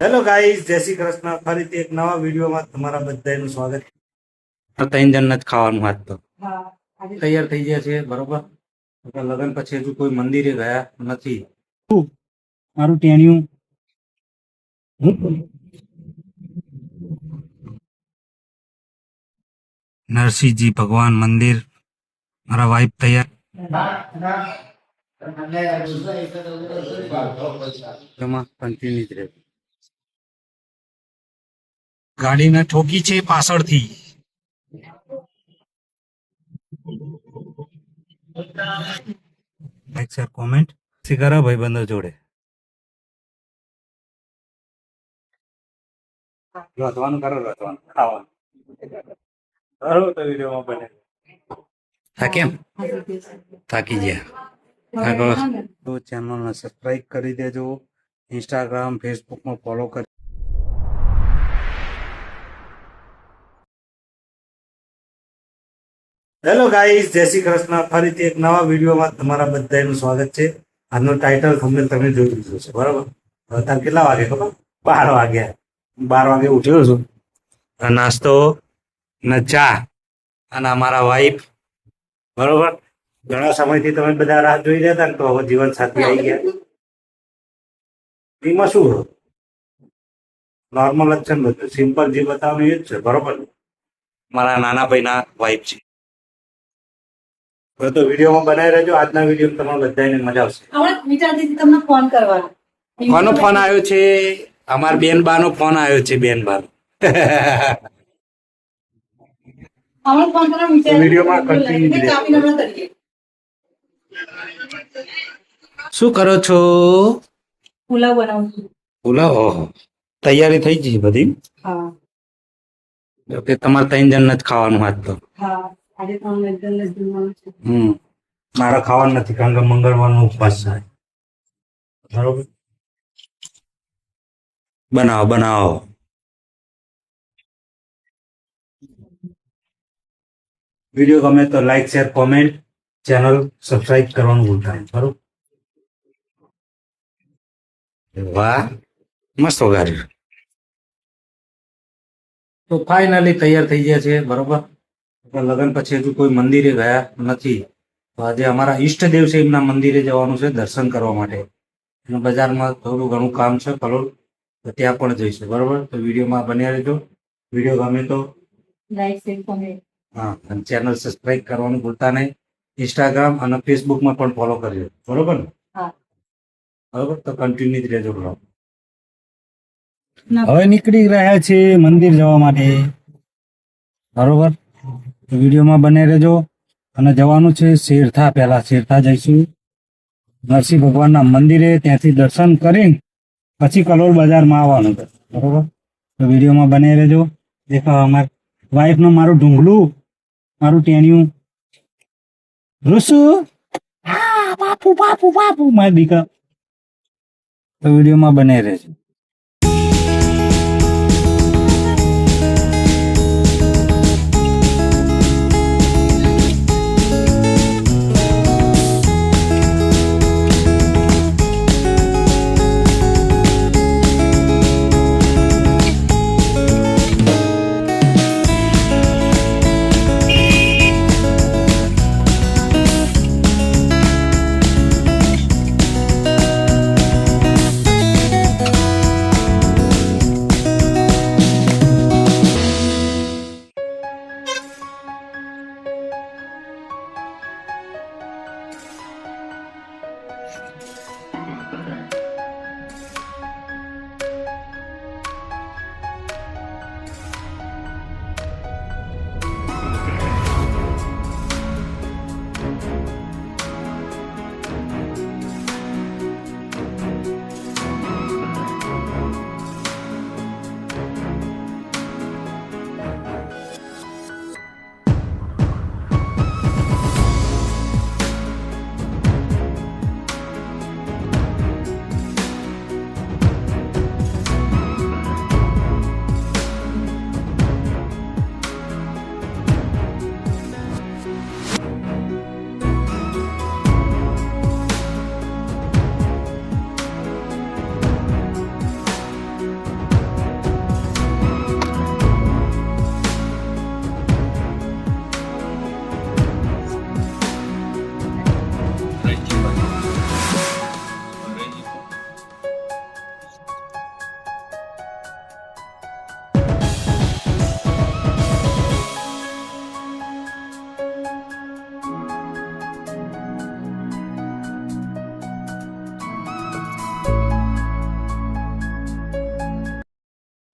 Hello guys, જય શ્રી કૃષ્ણ. ફરીથી એક નવા વિડીયોમાં તમારા બધાનું સ્વાગત. ત્રણ જણ જ ખાવાનું હાથ તો તૈયાર થઈ ગયા છે, બરોબર. લગ્ન પછી હજુ કોઈ મંદિરે ગયા નથી. મારું ટેણિયું નરસિંહજી ભગવાન મંદિર. મારા વાઈફ તૈયાર. એમાં કન્ટિન્યુ જ રહે. ગાડીને ઠોકી છે પાછળથી. લાઈક શેર કોમેન્ટ કરો ભાઈબંધો જોડે. રોધવાનું કરો, રોધવાનું ખાવાનું કરો તો વિડીયોમાં બને. કેમ થાકી ગયા? તો ચેનલને સબસ્ક્રાઇબ કરી દેજો. ઇન્સ્ટાગ્રામ ફેસબુકમાં ફોલો કરી. હેલો ગાઈસ, જય શ્રી કૃષ્ણ. ફરીથી એક નવા વિડીયોમાં તમારા બધાનું સ્વાગત છે. આજનો ટાઇટલ તમે જોઈ લીધું છે, બરાબર. અત્યારે કેટલા વાગે ખબર? 12 વાગ્યા. 12 વાગે ઉઠ્યો છું. નાસ્તો ને ચા અને અમારા વાઈફ, બરોબર. ઘણા સમયથી તમે બધા રાહ જોઈ રહ્યા હતા ને, તો હવે જીવન સાથી આવી ગયા. એમાં શું નોર્મલ જ છે ને, બધું સિમ્પલ જે બતાવ્યું એ જ છે, બરોબર. મારા નાના ભાઈના વાઈફ છે. તો વિડીયોમાં બનાવી રહેજો. આજના વિડીયો તમારે બધાને મજા આવશે. તમને ફોન કરવાનો. કોનો ફોન આવ્યો છે? અમાર બેન બાનો ફોન આવ્યો છે. બેન બાનો વિડીયોમાં કન્ટિન્યુ. શું કરો છો? પુલાવ બનાવું છું. પુલાવ? ઓહો, તૈયારી થઈ ગઈ બધી? હા. ઓકે, તમારે 3 જણ જ ખાવાનું હાથ તો? હા, આજે 3 જણ જ જમવાનું છે. મારે ખાવાનું નથી, કારણ કે મંગળવારનો ઉપવાસ છે, બરોબર. બનાવો બનાવો. વિડીયો ગમે તો like share comment, channel subscribe કરવાનું ભૂલતા નહીં, બરોબર. વાહ, મસ્ત વગાડ્યું. તો ફાઇનલી તૈયાર થઈ ગયા છે, બરોબર. લગ્ન પછી હજુ કોઈ મંદિરે ગયા નથી. તો આજે અમારા ઈષ્ટદેવ છે, એમના મંદિરે જવાનું છે દર્શન કરવા માટે. બજારમાં થોડું ઘણું કામ છે, કલોલ, તો ત્યાં પણ જઈશું, બરોબર. તો વિડીયોમાં બન્યા રહેજો. વિડીયો ગમે તો લાઈક શેર કોમેન્ટ. હા, અને ચેનલ સબસ્ક્રાઇબ કરવાનું ભૂલતા નહીં. ઇન્સ્ટાગ્રામ અને ફેસબુકમાં પણ ફોલો કરજો, બરોબર ને? હા. બરોબર, તો કન્ટિન્યુ જ રહેજો બ્લોગ. હવે નીકળી રહ્યા છે મંદિર જવા માટે, બરોબર. વિડીયોમાં બને રહેજો. અને જવાનું છે શેરથા. પહેલા શેરથા જઈશું નરસિંહ ભગવાનના મંદિરે, ત્યાંથી દર્શન કરીને પછી કલોલ બજારમાં આવવાનું છે, બરોબર. તો વિડીયોમાં બને રહેજો. દેખાવ અમાર વાઈફનું, મારું ઢુંગલું, મારું ટેણિયું રૂસુ. હા, બાપુ બાપુ બાપુ, મારી દીકરા. તો વિડીયોમાં બને રહેજો.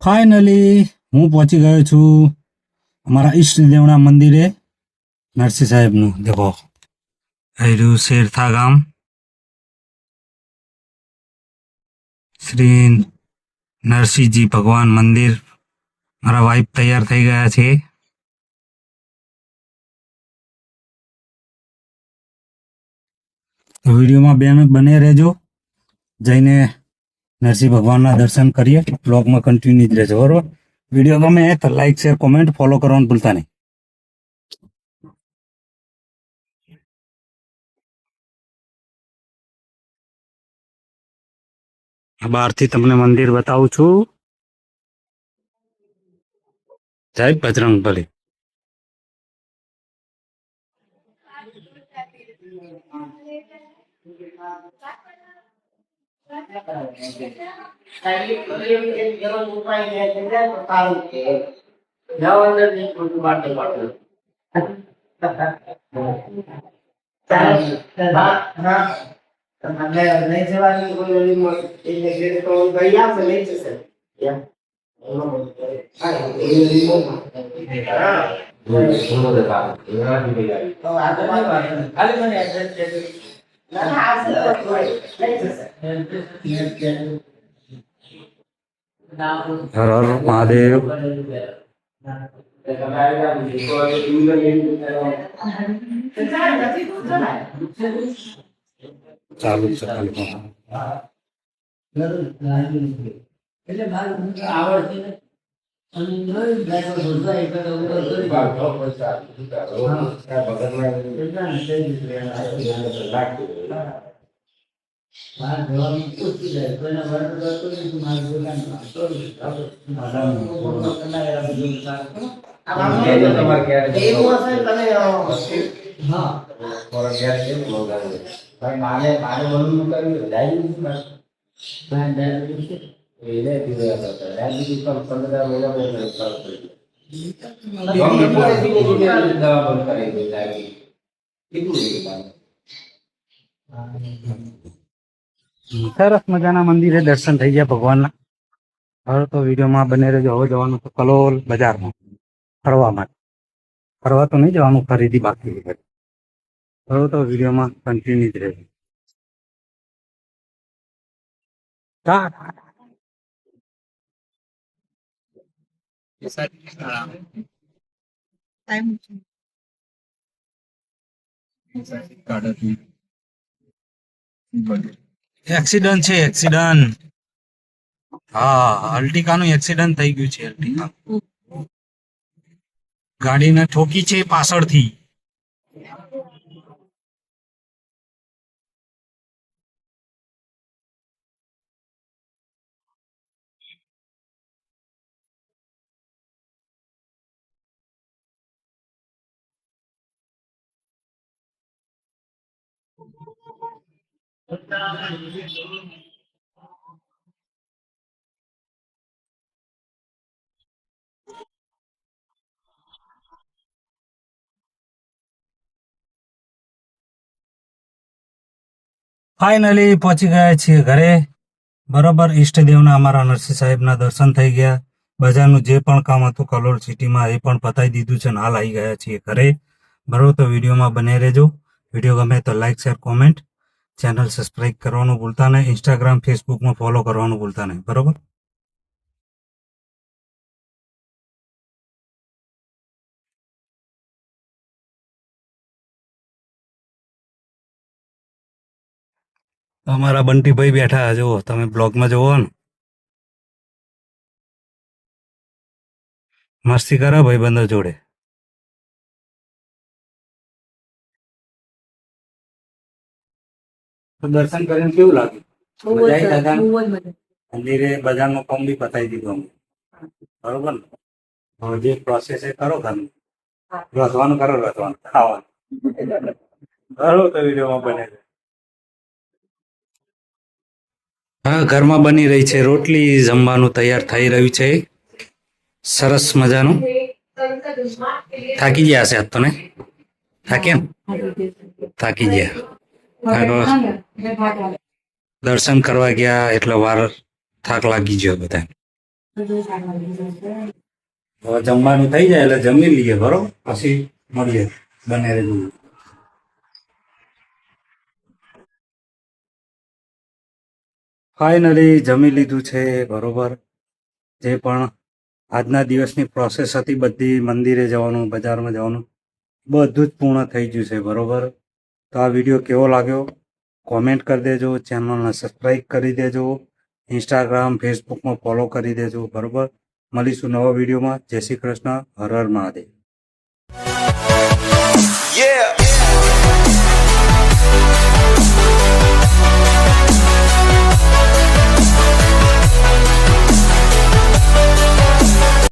ફાઇનલી હું પહોંચી ગયો છું અમારા ઈષ્ટદેવના મંદિરે નરસિંહ સાહેબનું. દેખો અહીં રહ્યું શેરથા ગામ. શ્રી નરસિંહજી ભગવાન મંદિર. મારા વાઈફ તૈયાર થઈ ગયા છે. તો વિડીયોમાં બને રહેજો. જઈને નરસિંહ ભગવાનના દર્શન કરીએ. બ્લોગમાં કન્ટિન્યુ જ રહેજો. બરોબર. વિડીયો ગમે તો લાઈક શેર કોમેન્ટ ફોલો કરવાનું ભૂલતા નહીં. બહારથી તમને મંદિર બતાવું છું. જય બજરંગબલી. નહીં જવાની કોઈ ઓલી એટલે ગેટ તો ગઈ આવશે લઈ જશે હર હર મહાદેવ. ચાલુ છે ખાલી. સરસ મજાના મંદિરે દર્શન થઈ ગયા ભગવાનના. હવે તો વિડીયોમાં બને રહેજો. હવે જવાનું તો કલોલ બજારમાં ફરવા માટે. ફરવા તો નહીં જવાનું, ખરીદી બાકી છે. હવે તો વિડીયોમાં કન્ટિન્યુ જ રહેજો. એક્સિડન્ટ છે, એક્સિડન્ટ. હા, અલ્ટિકાનું એક્સિડન્ટ થઈ ગયું છે. અલ્ટિકા ગાડીને ઠોકી છે પાછળથી. ફાઇનલી પહોંચી ગયા છીએ ઘરે. બરોબર. ઈષ્ટદેવના અમારા નરસિંહ સાહેબના દર્શન થઈ ગયા. બજારનું જે પણ કામ હતું કલોલ સિટીમાં એ પણ પતાવી દીધું છે. હાલ આવી ગયા છીએ ઘરે. બરોબર. તો વિડીયોમાં બને રહેજો. વિડીયો ગમે તો like share comment. Channel subscribe કરવાનું ભૂલતા નહીં. ઇન્સ્ટાગ્રામ ફેસબુકમાં ફોલો કરવાનું ભૂલતા નહીં. બરોબર. અમારા બંટીભાઈ બેઠા જુઓ, તમે બ્લોગમાં જોવો ને. મસ્તી કરો ભાઈબંધો જોડે. તો દર્શન કરીને કેવું લાગ્યું? મજા આવી દાદા? મંદિરે બજારનું કામ બી પતાવી દીધું અમે. બરોબર ને. હવે જે પ્રોસેસ એ કરો ઘરનું. રસવાનું કરો, રસવાનું ખાવાનું. બરોબર. તો વિડીયોમાં બને છે. હા, ઘરમાં બની રહી છે રોટલી. જમવાનું તૈયાર થઈ રહ્યું છે. સરસ મજાનું. થાકી ગયા હશે આજ તો ને? થાક્યા? થાકી ગયા. દર્શન કરવા ગયા એટલે વાર થાક લાગી ગયો બધા. હવે જમવાનું થઈ જાય એટલે જમી લઈએ, બરોબર? પછી મળીએ, બને રહેજો. ફાઇનલી જમી લીધું છે, બરોબર. જે પણ આજના દિવસની પ્રોસેસ હતી બધી, મંદિરે જવાનું, બજારમાં જવાનું, બધું જ પૂર્ણ થઈ ગયું છે, બરોબર. તો આ વિડીયો કેવો લાગ્યો કોમેન્ટ કરી દેજો, ચેનલને સબસ્ક્રાઈબ કરી દેજો, ઇન્સ્ટાગ્રામ ફેસબુકમાં ફોલો કરી દેજો, બરોબર. મળીશું નવા વિડીયોમાં. જય શ્રી કૃષ્ણ. હર હર મહાદેવ. Yeah.